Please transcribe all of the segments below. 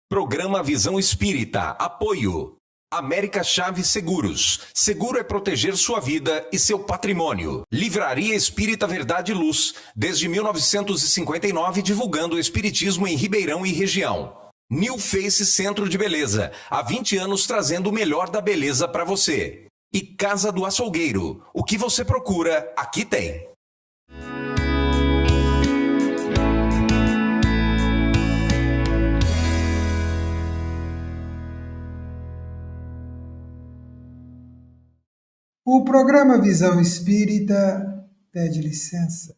Programa Visão Espírita. Apoio. América Chaves Seguros. Seguro é proteger sua vida e seu patrimônio. Livraria Espírita Verdade e Luz. Desde 1959, divulgando o espiritismo em Ribeirão e região. New Face Centro de Beleza. Há 20 anos trazendo o melhor da beleza para você. E Casa do Açougueiro. O que você procura, aqui tem. O programa Visão Espírita pede licença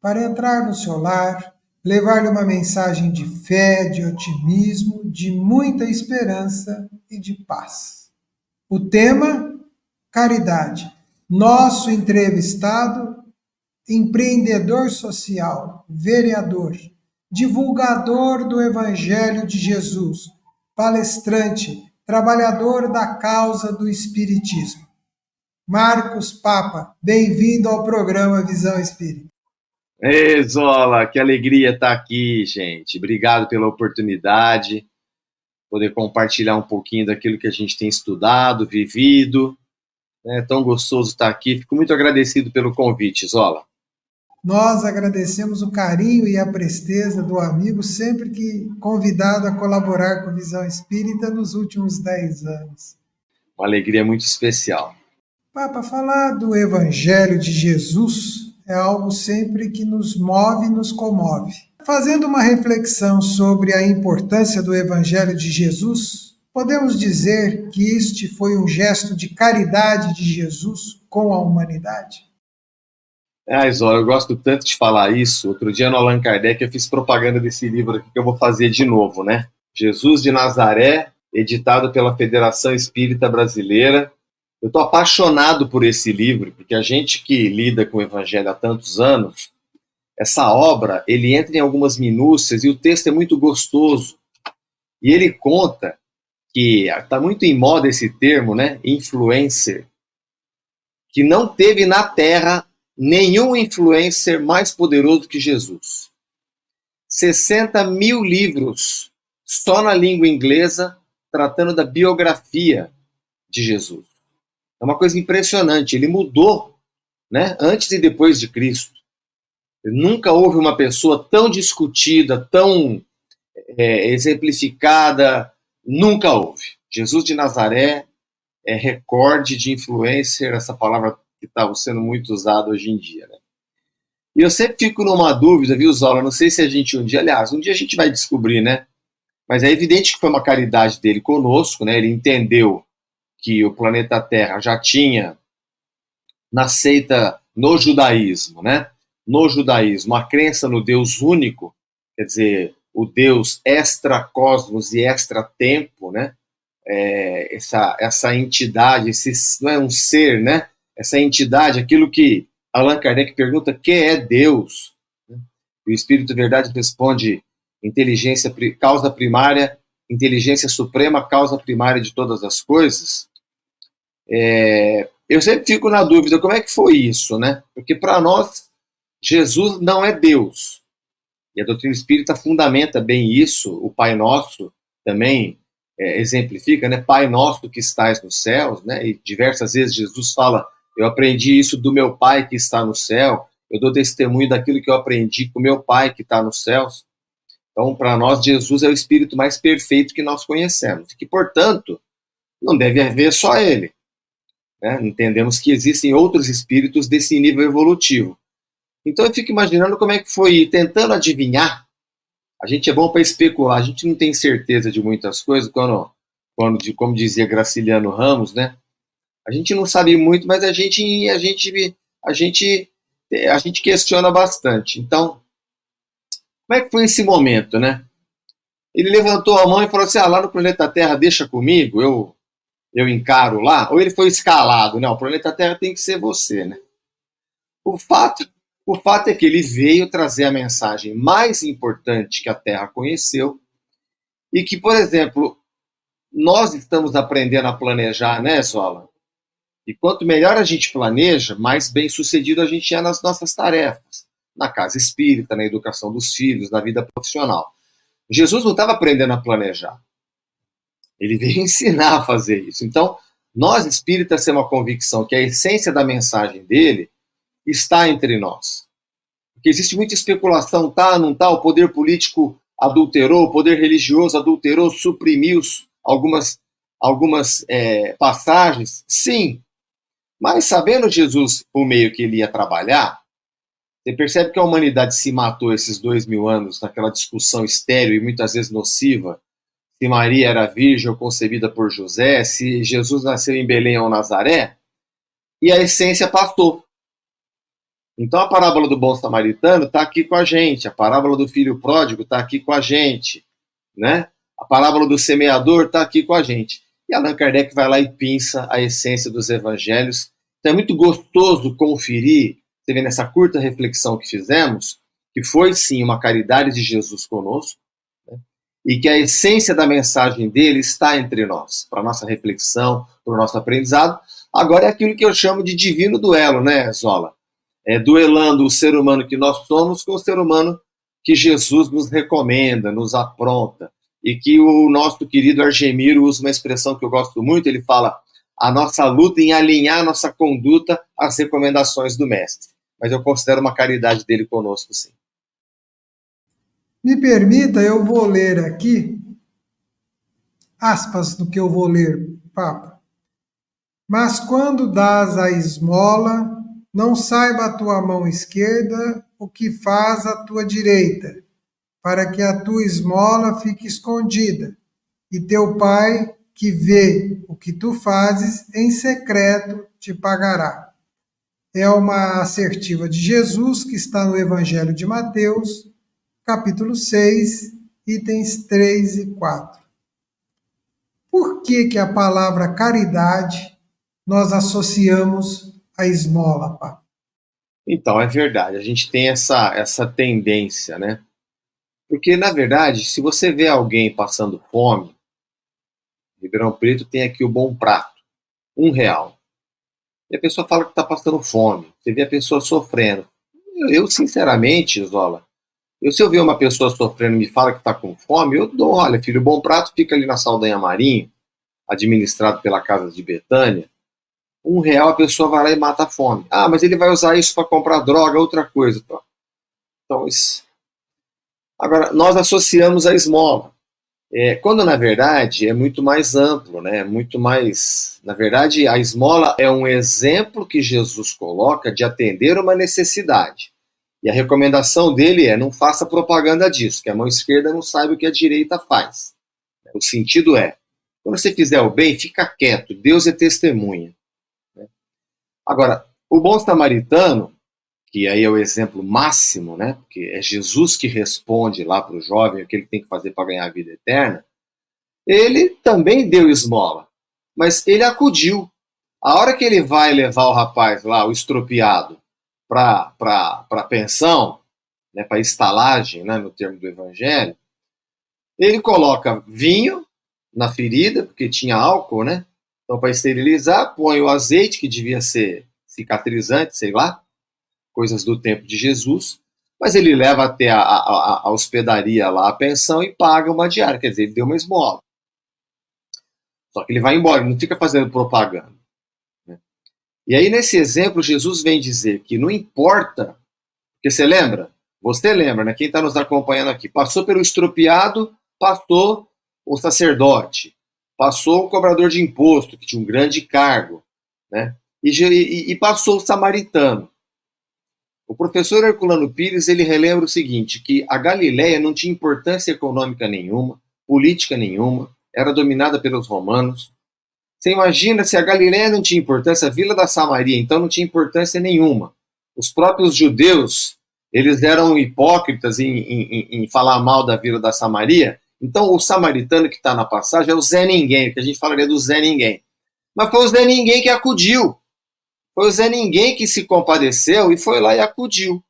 para entrar no seu lar, levar-lhe uma mensagem de fé, de otimismo, de muita esperança e de paz. O tema: caridade. Nosso entrevistado, empreendedor social, vereador, divulgador do Evangelho de Jesus, palestrante, trabalhador da causa do Espiritismo. Marcos Papa, bem-vindo ao programa Visão Espírita. Ei, Zola, que alegria estar aqui, gente. Obrigado pela oportunidade, poder compartilhar um pouquinho daquilo que a gente tem estudado, vivido. É tão gostoso estar aqui. Fico muito agradecido pelo convite, Zola. Nós agradecemos o carinho e a presteza do amigo, sempre que convidado a colaborar com a Visão Espírita nos últimos 10 anos. Uma alegria muito especial. Papa, falar do Evangelho de Jesus é algo sempre que nos move e nos comove. Fazendo uma reflexão sobre a importância do Evangelho de Jesus, podemos dizer que este foi um gesto de caridade de Jesus com a humanidade? Zola, eu gosto tanto de falar isso. Outro dia no Allan Kardec eu fiz propaganda desse livro aqui que eu vou fazer de novo, né? Jesus de Nazaré, editado pela Federação Espírita Brasileira. Eu estou apaixonado por esse livro, porque a gente que lida com o Evangelho há tantos anos, essa obra, ele entra em algumas minúcias e o texto é muito gostoso. E ele conta que está muito em moda esse termo, né? Influencer, que não teve na Terra nenhum influencer mais poderoso que Jesus. 60 mil livros só na língua inglesa tratando da biografia de Jesus. É uma coisa impressionante. Ele mudou, né, antes e depois de Cristo. Nunca houve uma pessoa tão discutida, tão exemplificada. Nunca houve. Jesus de Nazaré é recorde de influencer, essa palavra que está sendo muito usada hoje em dia, né? E eu sempre fico numa dúvida, viu, Zola? Não sei se a gente um dia a gente vai descobrir, né? Mas é evidente que foi uma caridade dele conosco, né? Ele entendeu que o planeta Terra já tinha, na seita, no judaísmo, né? No judaísmo, a crença no Deus único, quer dizer, o Deus extra-cosmos e extra-tempo, né? Essa entidade, não é um ser, né? Essa entidade, aquilo que Allan Kardec pergunta, que é Deus? O Espírito de Verdade responde, inteligência, causa primária, inteligência suprema, causa primária de todas as coisas. Eu sempre fico na dúvida, como é que foi isso, né? Porque para nós, Jesus não é Deus. E a doutrina espírita fundamenta bem isso, o Pai Nosso também exemplifica, né? Pai Nosso que estás nos céus, né? E diversas vezes Jesus fala, eu aprendi isso do meu Pai que está no céu, eu dou testemunho daquilo que eu aprendi com meu Pai que está nos céus. Então, para nós, Jesus é o Espírito mais perfeito que nós conhecemos, e que, portanto, não deve haver só Ele. Né? Entendemos que existem outros espíritos desse nível evolutivo. Então, eu fico imaginando como é que foi, tentando adivinhar. A gente é bom para especular, a gente não tem certeza de muitas coisas, como dizia Graciliano Ramos, né? A gente não sabe muito, mas a gente questiona bastante. Então, como é que foi esse momento, né? Ele levantou a mão e falou assim, lá no planeta Terra, deixa comigo, eu encaro lá. Ou ele foi escalado, né? O planeta Terra tem que ser você, né? O fato é que ele veio trazer a mensagem mais importante que a Terra conheceu e que, por exemplo, nós estamos aprendendo a planejar, né, Zola? E quanto melhor a gente planeja, mais bem sucedido a gente é nas nossas tarefas. Na casa espírita, na educação dos filhos, na vida profissional. Jesus não estava aprendendo a planejar. Ele veio ensinar a fazer isso. Então, nós espíritas temos uma convicção que a essência da mensagem dele está entre nós. Porque existe muita especulação, tá, não tá, o poder político adulterou, o poder religioso adulterou, suprimiu algumas passagens. Sim, mas sabendo Jesus o meio que ele ia trabalhar, você percebe que a humanidade se matou esses 2000 anos naquela discussão estéril e muitas vezes nociva, se Maria era virgem ou concebida por José, se Jesus nasceu em Belém ou Nazaré, e a essência passou. Então a parábola do bom samaritano está aqui com a gente, a parábola do filho pródigo está aqui com a gente, né? A parábola do semeador está aqui com a gente. E Allan Kardec vai lá e pinça a essência dos evangelhos. Então é muito gostoso conferir, você vê nessa curta reflexão que fizemos, que foi sim uma caridade de Jesus conosco, né? E que a essência da mensagem dele está entre nós, para a nossa reflexão, para o nosso aprendizado. Agora é aquilo que eu chamo de divino duelo, né, Zola? Duelando o ser humano que nós somos com o ser humano que Jesus nos recomenda, nos apronta. E que o nosso querido Argemiro usa uma expressão que eu gosto muito, ele fala a nossa luta em alinhar a nossa conduta às recomendações do mestre. Mas eu considero uma caridade dele conosco, sim. Me permita, eu vou ler aqui, aspas do que eu vou ler, Papa. Mas quando dás a esmola, não saiba a tua mão esquerda o que faz a tua direita, para que a tua esmola fique escondida, e teu pai, que vê o que tu fazes, em secreto te pagará. É uma assertiva de Jesus que está no Evangelho de Mateus, capítulo 6, itens 3 e 4. Por que a palavra caridade nós associamos à esmola, Papa? Então, é verdade, a gente tem essa tendência, né? Porque, na verdade, se você vê alguém passando fome, Ribeirão Preto tem aqui o Bom Prato, R$1. E a pessoa fala que está passando fome, você vê a pessoa sofrendo. Eu sinceramente, Zola, se eu ver uma pessoa sofrendo e me fala que está com fome, eu dou, olha, filho, o Bom Prato fica ali na Saldanha Marinho, administrado pela Casa de Betânia, R$1 a pessoa vai lá e mata a fome. Ah, mas ele vai usar isso para comprar droga, outra coisa. Então, isso. Agora, nós associamos a esmola. Quando, na verdade, é muito mais amplo, né? Muito mais... Na verdade, a esmola é um exemplo que Jesus coloca de atender uma necessidade. E a recomendação dele é: não faça propaganda disso, que a mão esquerda não sabe o que a direita faz. O sentido é, quando você fizer o bem, fica quieto, Deus é testemunha. Agora, o bom samaritano, que aí é o exemplo máximo, né? Porque é Jesus que responde lá para o jovem o que ele tem que fazer para ganhar a vida eterna, ele também deu esmola, mas ele acudiu. A hora que ele vai levar o rapaz lá, o estropiado, para a pensão, né, para a estalagem, né, no termo do evangelho, ele coloca vinho na ferida, porque tinha álcool, né? Então, para esterilizar, põe o azeite, que devia ser cicatrizante, sei lá, coisas do tempo de Jesus, mas ele leva até a hospedaria lá, a pensão, e paga uma diária, quer dizer, ele deu uma esmola. Só que ele vai embora, ele não fica fazendo propaganda. Né? E aí, nesse exemplo, Jesus vem dizer que não importa, porque você lembra, né? Quem está nos acompanhando aqui, passou pelo estropiado, passou o sacerdote, passou o cobrador de imposto, que tinha um grande cargo, né? E passou o samaritano. O professor Herculano Pires, ele relembra o seguinte, que a Galileia não tinha importância econômica nenhuma, política nenhuma, era dominada pelos romanos. Você imagina se a Galileia não tinha importância, a Vila da Samaria, então, não tinha importância nenhuma. Os próprios judeus, eles eram hipócritas em falar mal da Vila da Samaria. Então, o samaritano que está na passagem é o Zé Ninguém, que a gente falaria do Zé Ninguém. Mas foi o Zé Ninguém que acudiu. Foi o Zé Ninguém que se compadeceu e foi lá e acudiu.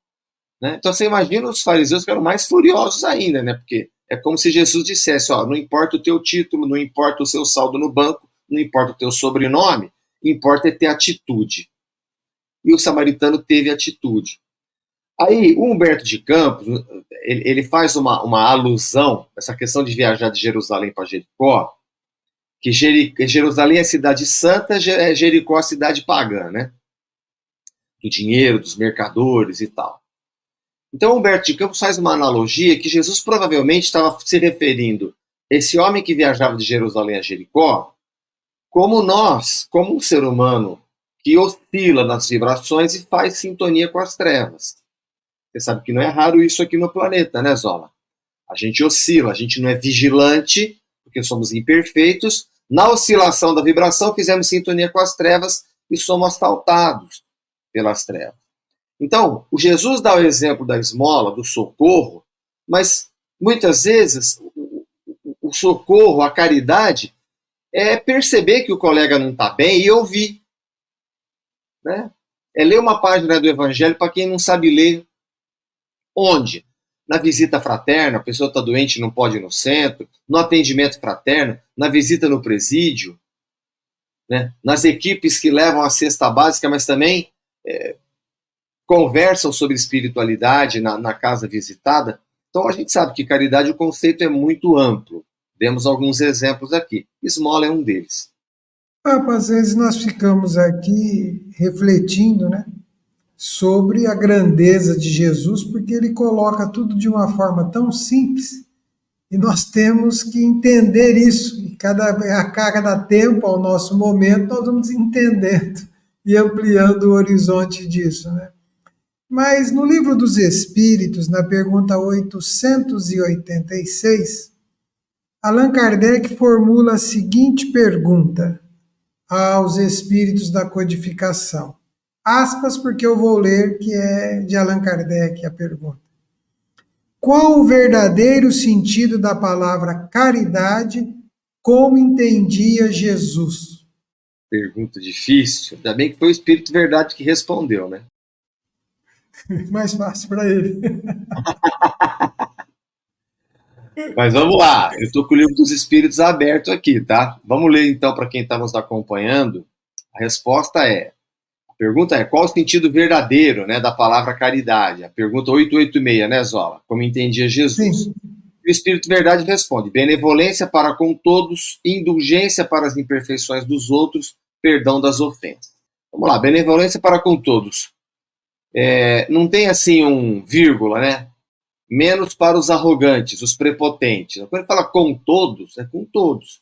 Né? Então, você imagina os fariseus que eram mais furiosos ainda, né? Porque é como se Jesus dissesse, ó, não importa o teu título, não importa o seu saldo no banco, não importa o teu sobrenome, importa é ter atitude. E o samaritano teve atitude. Aí, o Humberto de Campos, ele faz uma alusão, essa questão de viajar de Jerusalém para Jericó, que Jerusalém é cidade santa, Jericó é cidade pagã, né? Do dinheiro, dos mercadores e tal. Então, Humberto de Campos faz uma analogia que Jesus provavelmente estava se referindo a esse homem que viajava de Jerusalém a Jericó, como nós, como um ser humano que oscila nas vibrações e faz sintonia com as trevas. Você sabe que não é raro isso aqui no planeta, né, Zola? A gente oscila, a gente não é vigilante, porque somos imperfeitos. Na oscilação da vibração, fizemos sintonia com as trevas e somos assaltados pelas trevas. Então, o Jesus dá o exemplo da esmola, do socorro, mas muitas vezes o socorro, a caridade, é perceber que o colega não está bem e ouvir. Né? É ler uma página do Evangelho para quem não sabe ler. Onde? Na visita fraterna, a pessoa está doente e não pode ir no centro, no atendimento fraterno, na visita no presídio, né? Nas equipes que levam a cesta básica, mas também conversam sobre espiritualidade na casa visitada. Então a gente sabe que caridade, o conceito é muito amplo. Demos alguns exemplos aqui. Esmola é um deles. Papa, às vezes nós ficamos aqui refletindo, né, sobre a grandeza de Jesus, porque ele coloca tudo de uma forma tão simples e nós temos que entender isso. E a cada tempo, ao nosso momento, nós vamos entendendo e ampliando o horizonte disso, né? Mas no Livro dos Espíritos, na pergunta 886, Allan Kardec formula a seguinte pergunta aos espíritos da codificação. Aspas, porque eu vou ler, que é de Allan Kardec a pergunta. Qual o verdadeiro sentido da palavra caridade, como entendia Jesus? Pergunta difícil. Ainda bem que foi o Espírito Verdade que respondeu, né? Mais fácil para ele. Mas vamos lá, eu estou com o Livro dos Espíritos aberto aqui, tá? Vamos ler então para quem está nos acompanhando. A resposta a pergunta é, qual o sentido verdadeiro, né, da palavra caridade? A pergunta 886, né, Zola? Como entendia Jesus? Sim. O Espírito Verdade responde, benevolência para com todos, indulgência para as imperfeições dos outros, perdão das ofensas. Vamos lá, benevolência para com todos. Não tem assim um vírgula, né? Menos para os arrogantes, os prepotentes. Quando ele fala com todos, é com todos.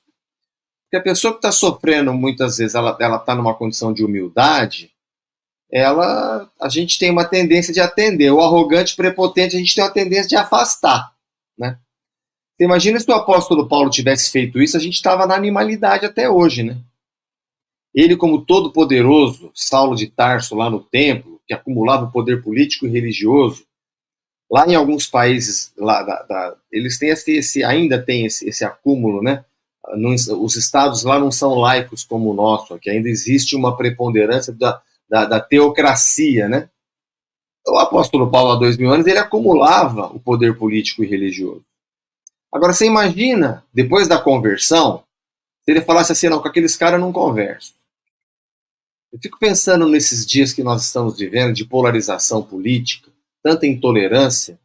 Porque a pessoa que está sofrendo, muitas vezes, ela está numa condição de humildade, a gente tem uma tendência de atender. O arrogante, prepotente, a gente tem uma tendência de afastar. Né? Você imagina se o apóstolo Paulo tivesse feito isso, a gente estava na animalidade até hoje. Né? Ele, como todo-poderoso, Saulo de Tarso, lá no templo, que acumulava o poder político e religioso, lá em alguns países, eles têm ainda tem esse acúmulo, né? Os estados lá não são laicos como o nosso, que ainda existe uma preponderância da teocracia, né? O apóstolo Paulo, há 2000 anos, ele acumulava o poder político e religioso. Agora, você imagina, depois da conversão, se ele falasse assim, não, com aqueles caras eu não converso. Eu fico pensando nesses dias que nós estamos vivendo, de polarização política, tanta intolerância,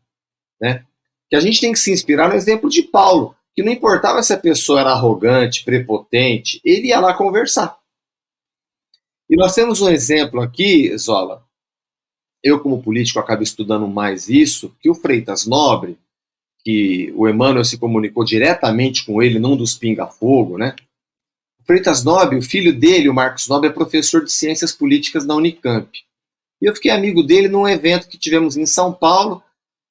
né? Que a gente tem que se inspirar no exemplo de Paulo, que não importava se a pessoa era arrogante, prepotente, ele ia lá conversar. E nós temos um exemplo aqui, Zola, eu como político acabo estudando mais isso, que o Freitas Nobre, que o Emmanuel se comunicou diretamente com ele, num dos pinga-fogo, né? O Freitas Nobre, o filho dele, o Marcos Nobre, é professor de Ciências Políticas na Unicamp. E eu fiquei amigo dele num evento que tivemos em São Paulo.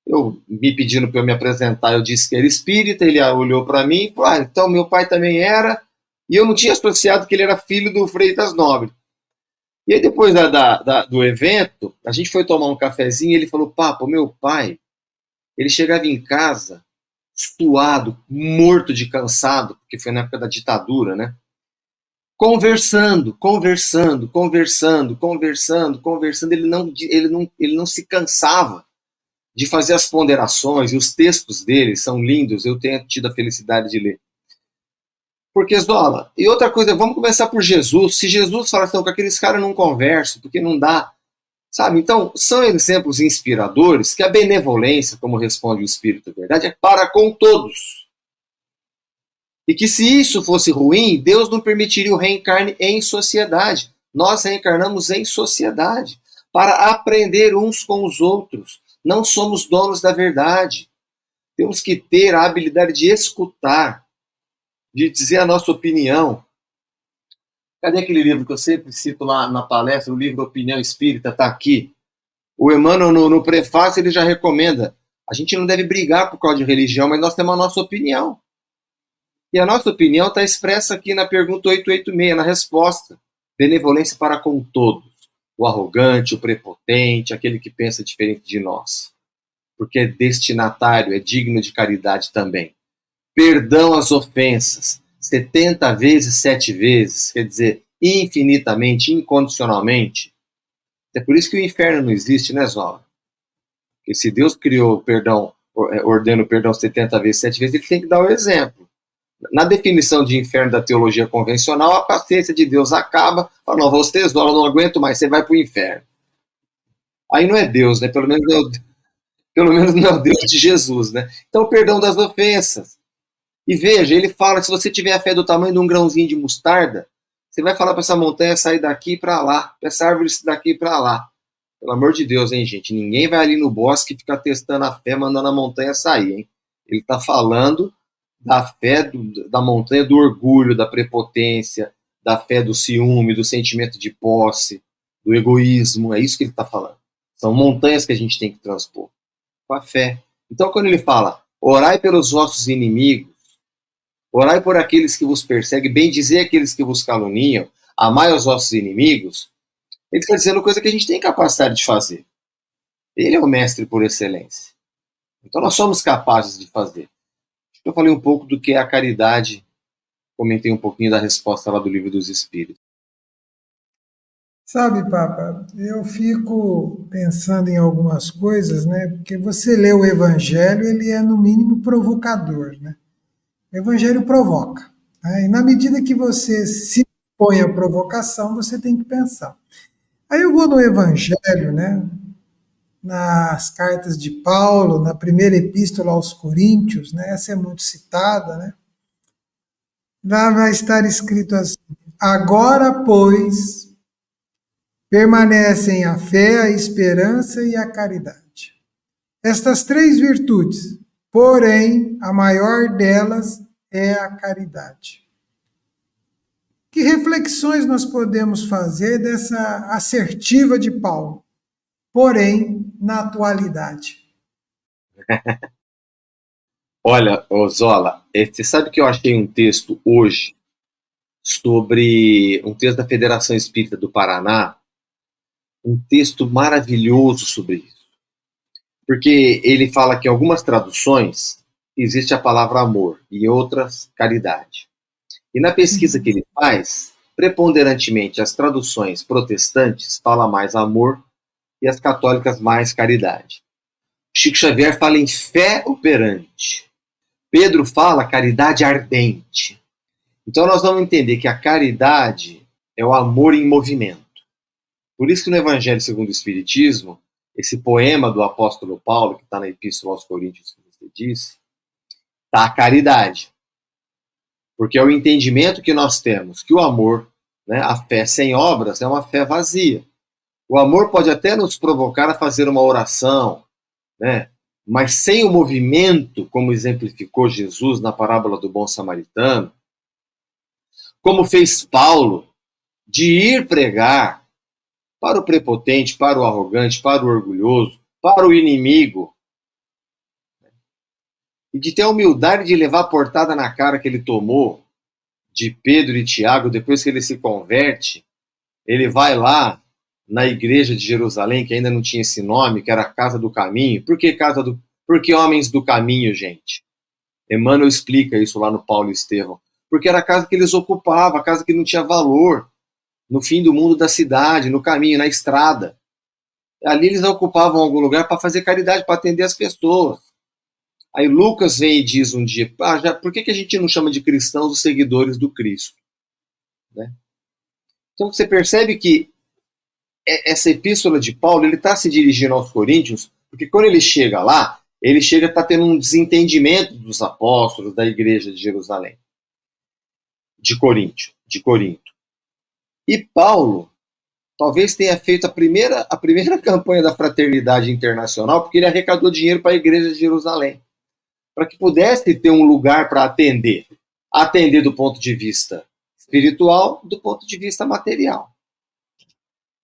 Eu me pedindo para eu me apresentar, eu disse que era espírita, ele olhou para mim e falou, então meu pai também era, e eu não tinha associado que ele era filho do Freitas Nobre. E aí depois do evento, a gente foi tomar um cafezinho e ele falou, papo, meu pai, ele chegava em casa suado, morto de cansado, porque foi na época da ditadura, né? Conversando, ele não se cansava de fazer as ponderações, e os textos dele são lindos, eu tenho tido a felicidade de ler. Porque, Zola, e outra coisa, vamos começar por Jesus. Se Jesus fala assim, com aqueles caras eu não converso, porque não dá. Sabe? Então, são exemplos inspiradores que a benevolência, como responde o Espírito da Verdade, é para com todos. E que se isso fosse ruim, Deus não permitiria o reencarne em sociedade. Nós reencarnamos em sociedade para aprender uns com os outros. Não somos donos da verdade. Temos que ter a habilidade de escutar, de dizer a nossa opinião. Cadê aquele livro que eu sempre cito lá na palestra, o livro Opinião Espírita, está aqui. O Emmanuel, no prefácio, ele já recomenda, a gente não deve brigar por causa de religião, mas nós temos a nossa opinião. E a nossa opinião está expressa aqui na pergunta 886, na resposta. Benevolência para com todos. O arrogante, o prepotente, aquele que pensa diferente de nós. Porque é destinatário, é digno de caridade também. Perdão às ofensas. 70 vezes, 7 vezes, quer dizer, infinitamente, incondicionalmente. É por isso que o inferno não existe, né, Zola? Porque se Deus criou o perdão, ordena o perdão 70 vezes, 7 vezes, ele tem que dar o exemplo. Na definição de inferno da teologia convencional, a paciência de Deus acaba, fala, não, você, Zola, não aguento mais, você vai para o inferno. Aí não é Deus, né? Pelo menos não é o Deus de Jesus, né? Então, o perdão das ofensas. E veja, ele fala que se você tiver a fé do tamanho de um grãozinho de mostarda, você vai falar para essa montanha sair daqui para lá, para essa árvore sair daqui para lá. Pelo amor de Deus, hein, gente? Ninguém vai ali no bosque ficar testando a fé, mandando a montanha sair, hein? Ele está falando da fé da montanha do orgulho, da prepotência, da fé do ciúme, do sentimento de posse, do egoísmo. É isso que ele está falando. São montanhas que a gente tem que transpor com a fé. Então, quando ele fala, orai pelos vossos inimigos, orai por aqueles que vos perseguem, bendizer aqueles que vos caluniam, amai os vossos inimigos, ele está dizendo coisa que a gente tem capacidade de fazer. Ele é o mestre por excelência. Então nós somos capazes de fazer. Eu falei um pouco do que é a caridade, comentei um pouquinho da resposta lá do Livro dos Espíritos. Sabe, Papa, eu fico pensando em algumas coisas, né? Porque você lê o Evangelho, ele é no mínimo provocador, né? O Evangelho provoca, né? E na medida que você se põe à provocação, você tem que pensar. Aí eu vou no Evangelho, né? Nas cartas de Paulo, na primeira epístola aos Coríntios, né? Essa é muito citada, né? Lá vai estar escrito assim: agora, pois, permanecem a fé, a esperança e a caridade. Estas 3 virtudes, porém, a maior delas é a caridade. Que reflexões nós podemos fazer dessa assertiva de Paulo, porém, na atualidade? Olha, Zola, você sabe que eu achei um texto hoje sobre um texto da Federação Espírita do Paraná, um texto maravilhoso sobre isso. Porque ele fala que em algumas traduções existe a palavra amor e em outras caridade. E na pesquisa que ele faz, preponderantemente as traduções protestantes falam mais amor e as católicas mais caridade. Chico Xavier fala em fé operante. Pedro fala caridade ardente. Então nós vamos entender que a caridade é o amor em movimento. Por isso que no Evangelho segundo o Espiritismo, esse poema do apóstolo Paulo, que está na Epístola aos Coríntios, que você disse, está a caridade. Porque é o entendimento que nós temos que o amor, né, a fé sem obras, é uma fé vazia. O amor pode até nos provocar a fazer uma oração, né, mas sem o movimento, como exemplificou Jesus na parábola do bom samaritano, como fez Paulo, de ir pregar para o prepotente, para o arrogante, para o orgulhoso, para o inimigo, e de ter a humildade de levar a portada na cara que ele tomou de Pedro e Tiago, depois que ele se converte, ele vai lá na igreja de Jerusalém, que ainda não tinha esse nome, que era a Casa do Caminho. Por que Homens do Caminho, gente? Emmanuel explica isso lá no Paulo e Estevão. Porque era a casa que eles ocupavam, a casa que não tinha valor, no fim do mundo da cidade, no caminho, na estrada. Ali eles ocupavam algum lugar para fazer caridade, para atender as pessoas. Aí Lucas vem e diz um dia, por que a gente não chama de cristãos os seguidores do Cristo? Né? Então você percebe que essa epístola de Paulo, ele está se dirigindo aos coríntios, porque quando ele chega lá, ele chega a estar tendo um desentendimento dos apóstolos da igreja de Jerusalém, de Corinto. E Paulo talvez tenha feito a primeira campanha da fraternidade internacional, porque ele arrecadou dinheiro para a igreja de Jerusalém, para que pudesse ter um lugar para atender do ponto de vista espiritual, do ponto de vista material.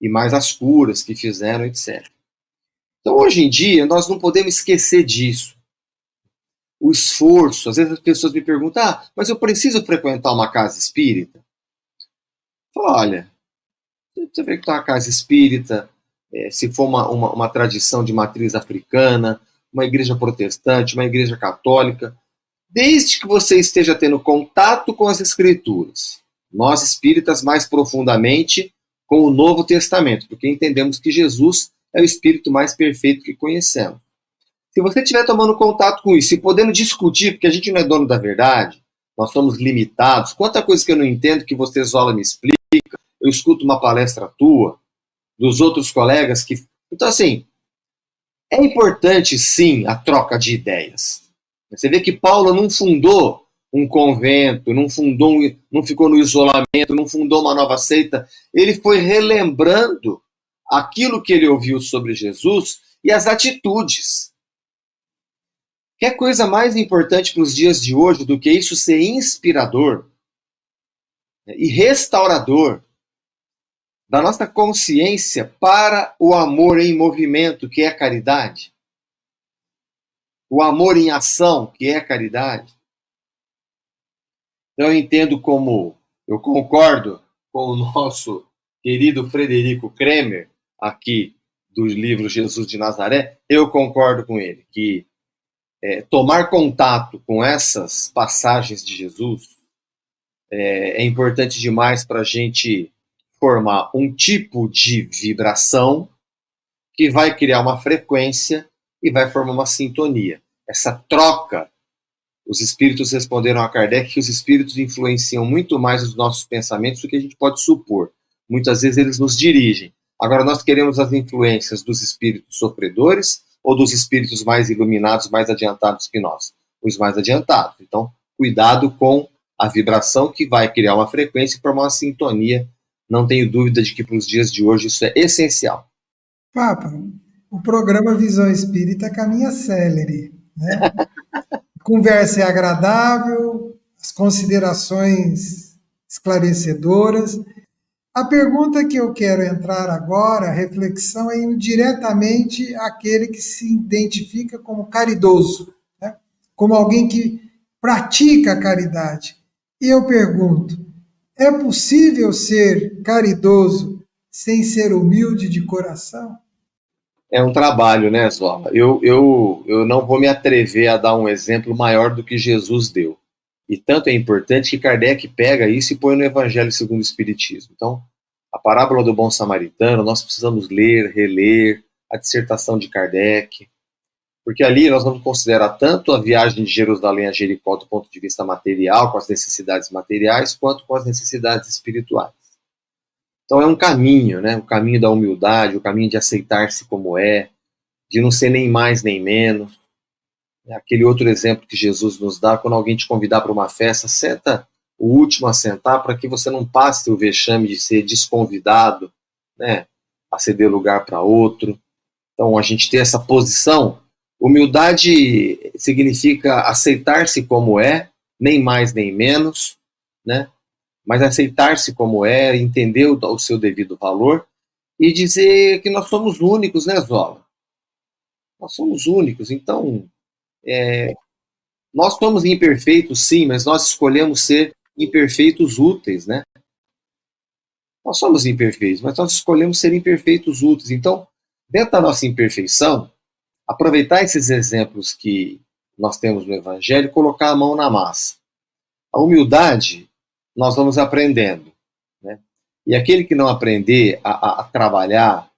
E mais as curas que fizeram, etc. Então, hoje em dia, nós não podemos esquecer disso. O esforço, às vezes as pessoas me perguntam, mas eu preciso frequentar uma casa espírita? Fala, olha, você frequentar uma casa espírita, se for uma tradição de matriz africana, uma igreja protestante, uma igreja católica, desde que você esteja tendo contato com as escrituras, nós espíritas mais profundamente com o Novo Testamento, porque entendemos que Jesus é o espírito mais perfeito que conhecemos. Se você estiver tomando contato com isso e podendo discutir, porque a gente não é dono da verdade, nós somos limitados, quanta coisa que eu não entendo que você, Zola, me explica, eu escuto uma palestra tua, dos outros colegas que... Então, assim, é importante, sim, a troca de ideias. Você vê que Paulo não fundou um convento, não ficou no isolamento, não fundou uma nova seita. Ele foi relembrando aquilo que ele ouviu sobre Jesus e as atitudes. Que coisa mais importante para os dias de hoje do que isso ser inspirador e restaurador da nossa consciência para o amor em movimento, que é a caridade? O amor em ação, que é a caridade? Então eu concordo com o nosso querido Frederico Kremer, aqui do livro Jesus de Nazaré, eu concordo com ele, que tomar contato com essas passagens de Jesus é importante demais para a gente formar um tipo de vibração que vai criar uma frequência e vai formar uma sintonia. Essa troca, os espíritos responderam a Kardec que os espíritos influenciam muito mais os nossos pensamentos do que a gente pode supor. Muitas vezes eles nos dirigem. Agora nós queremos as influências dos espíritos sofredores ou dos espíritos mais iluminados, mais adiantados que nós? Os mais adiantados. Então, cuidado com a vibração que vai criar uma frequência e formar uma sintonia. Não tenho dúvida de que para os dias de hoje isso é essencial. Papa, o programa Visão Espírita caminha célere, né? A conversa é agradável, as considerações esclarecedoras. A pergunta que eu quero entrar agora, a reflexão, é indo diretamente àquele que se identifica como caridoso, né? Como alguém que pratica a caridade. E eu pergunto, é possível ser caridoso sem ser humilde de coração? É um trabalho, né, Zola? Eu não vou me atrever a dar um exemplo maior do que Jesus deu. E tanto é importante que Kardec pega isso e põe no Evangelho segundo o Espiritismo. Então, a parábola do bom samaritano, nós precisamos ler, reler a dissertação de Kardec, porque ali nós vamos considerar tanto a viagem de Jerusalém a Jericó do ponto de vista material, com as necessidades materiais, quanto com as necessidades espirituais. Então é um caminho, né? O caminho da humildade, o caminho de aceitar-se como é, de não ser nem mais nem menos. Aquele outro exemplo que Jesus nos dá, quando alguém te convidar para uma festa, senta o último a sentar para que você não passe o vexame de ser desconvidado, né? A ceder lugar para outro. Então a gente ter essa posição. Humildade significa aceitar-se como é, nem mais nem menos, né? Mas aceitar-se como é, entender o seu devido valor e dizer que nós somos únicos, né, Zola? Nós somos únicos, então nós somos imperfeitos, sim, mas nós escolhemos ser imperfeitos úteis, né? Nós somos imperfeitos, mas nós escolhemos ser imperfeitos úteis. Então, dentro da nossa imperfeição, aproveitar esses exemplos que nós temos no Evangelho e colocar a mão na massa. A humildade nós vamos aprendendo, né? E aquele que não aprender a trabalhar,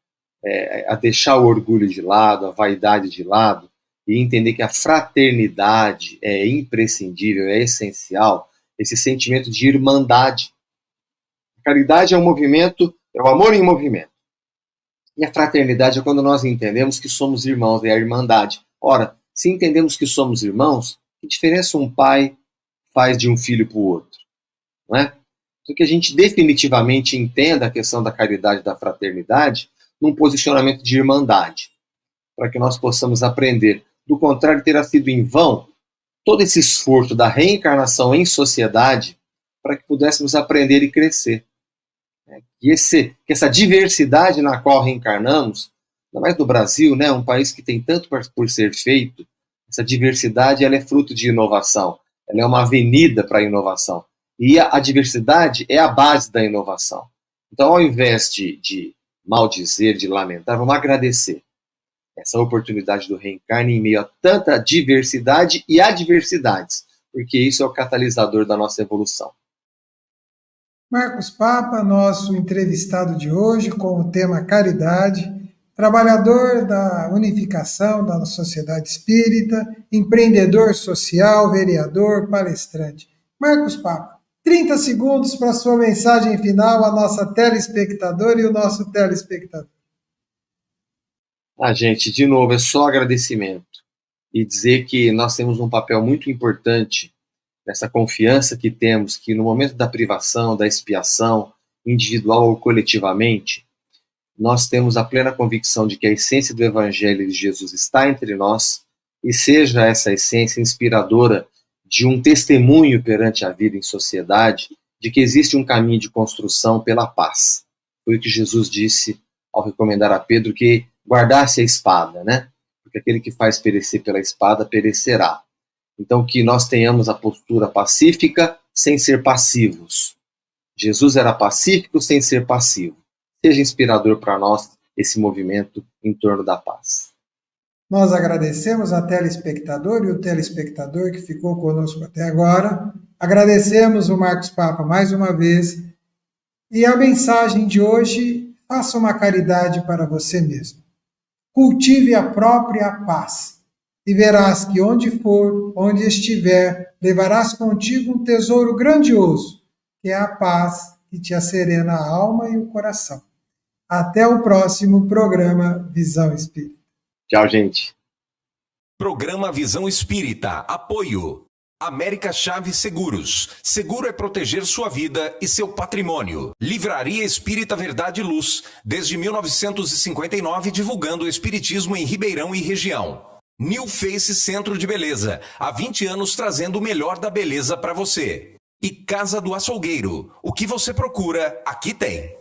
a deixar o orgulho de lado, a vaidade de lado, e entender que a fraternidade é imprescindível, é essencial, esse sentimento de irmandade. A caridade é um movimento, é o amor em movimento. E a fraternidade é quando nós entendemos que somos irmãos, é a irmandade. Ora, se entendemos que somos irmãos, que diferença um pai faz de um filho para o outro? Não é? Então que a gente definitivamente entenda a questão da caridade e da fraternidade num posicionamento de irmandade, para que nós possamos aprender. Do contrário, terá sido em vão todo esse esforço da reencarnação em sociedade para que pudéssemos aprender e crescer. Que essa diversidade na qual reencarnamos, ainda mais no Brasil, né, um país que tem tanto por ser feito, essa diversidade ela é fruto de inovação, ela é uma avenida para a inovação. E a diversidade é a base da inovação. Então, ao invés de maldizer, de lamentar, vamos agradecer essa oportunidade do reencarne em meio a tanta diversidade e adversidades, porque isso é o catalisador da nossa evolução. Marcos Papa, nosso entrevistado de hoje, com o tema caridade, trabalhador da unificação da sociedade espírita, empreendedor social, vereador, palestrante. Marcos Papa, 30 segundos para a sua mensagem final à nossa telespectadora e o nosso telespectador. Gente, de novo, é só agradecimento e dizer que nós temos um papel muito importante nessa confiança que temos que no momento da privação, da expiação, individual ou coletivamente, nós temos a plena convicção de que a essência do Evangelho de Jesus está entre nós e seja essa essência inspiradora de um testemunho perante a vida em sociedade de que existe um caminho de construção pela paz. Foi o que Jesus disse ao recomendar a Pedro que guardasse a espada, né? Porque aquele que faz perecer pela espada perecerá. Então que nós tenhamos a postura pacífica sem ser passivos. Jesus era pacífico sem ser passivo. Seja inspirador para nós esse movimento em torno da paz. Nós agradecemos a telespectador e o telespectador que ficou conosco até agora. Agradecemos o Marcos Papa mais uma vez. E a mensagem de hoje, faça uma caridade para você mesmo. Cultive a própria paz. E verás que onde for, onde estiver, levarás contigo um tesouro grandioso, que é a paz que te acerena a alma e o coração. Até o próximo programa Visão Espírita. Tchau, gente. Programa Visão Espírita. Apoio. América Chaves Seguros. Seguro é proteger sua vida e seu patrimônio. Livraria Espírita Verdade e Luz. Desde 1959, divulgando o espiritismo em Ribeirão e região. New Face Centro de Beleza. Há 20 anos trazendo o melhor da beleza para você. E Casa do Açougueiro. O que você procura, aqui tem.